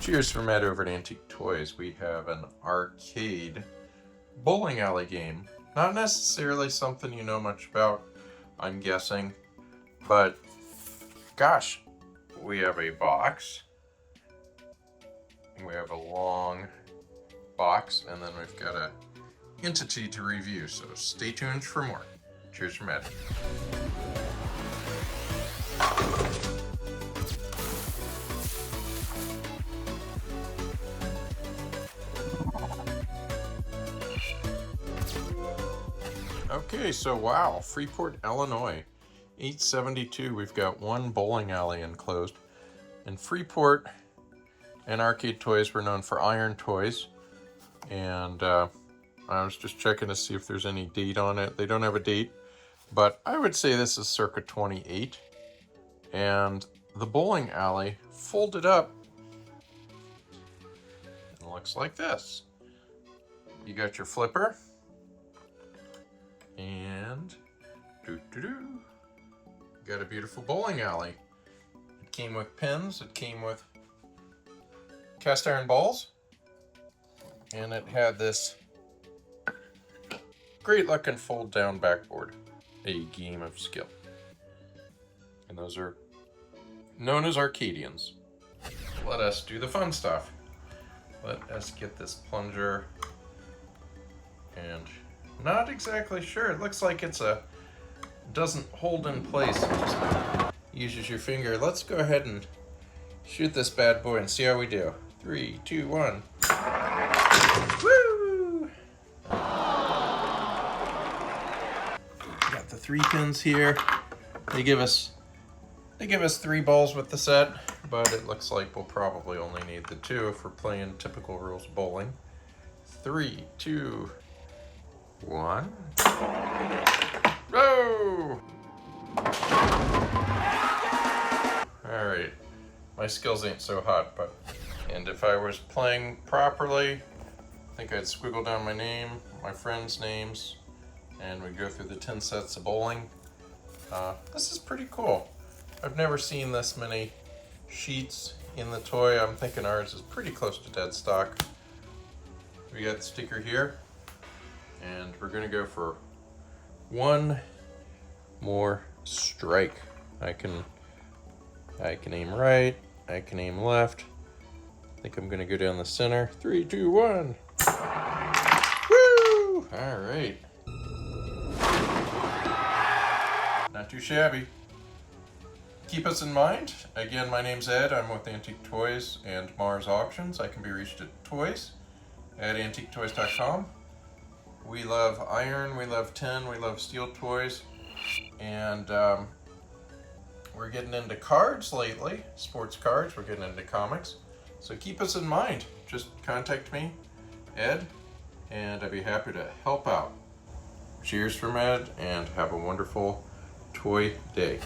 Cheers from Ed over at Antique Toys. We have an arcade bowling alley game. Not necessarily something you know much about, I'm guessing, but gosh, we have a box. We have a long box, and then we've got a entity to review, so stay tuned for more. Cheers from Ed. Okay, so wow, Freeport, Illinois, 872. We've got one bowling alley enclosed. In Freeport and Arcade Toys, we're known for iron toys. And I was just checking to see if there's any date on it. They don't have a date, but I would say this is circa 28. And the bowling alley folded up, it looks like this. You got your flipper. And got a beautiful bowling alley. It came with pins, it came with cast iron balls, and it had this great looking fold down backboard. A game of skill. And those are known as Arcadians. Let us do the fun stuff. Let us get this plunger, and not exactly sure. It looks like doesn't hold in place. It just uses your finger. Let's go ahead and shoot this bad boy and see how we do. 3, 2, 1. Woo! Got the 3 pins here. They give us 3 balls with the set, but it looks like we'll probably only need the 2 if we're playing typical rules bowling. 3, 2, 1. Whoa! Alright, my skills ain't so hot, and if I was playing properly, I think I'd squiggle down my name, my friends' names, and we'd go through the 10 sets of bowling. This is pretty cool. I've never seen this many sheets in the toy. I'm thinking ours is pretty close to dead stock. We got the sticker here. And we're gonna go for one more strike. I can aim right, I can aim left. I think I'm gonna go down the center. 3, 2, 1. Woo! All right. Not too shabby. Keep us in mind. Again, my name's Ed. I'm with Antique Toys and Mars Auctions. I can be reached at toys at AntiqueToys.com. We love iron, we love tin, we love steel toys, and we're getting into cards lately, sports cards, we're getting into comics. So keep us in mind. Just contact me, Ed, and I'd be happy to help out. Cheers from Ed, and have a wonderful toy day.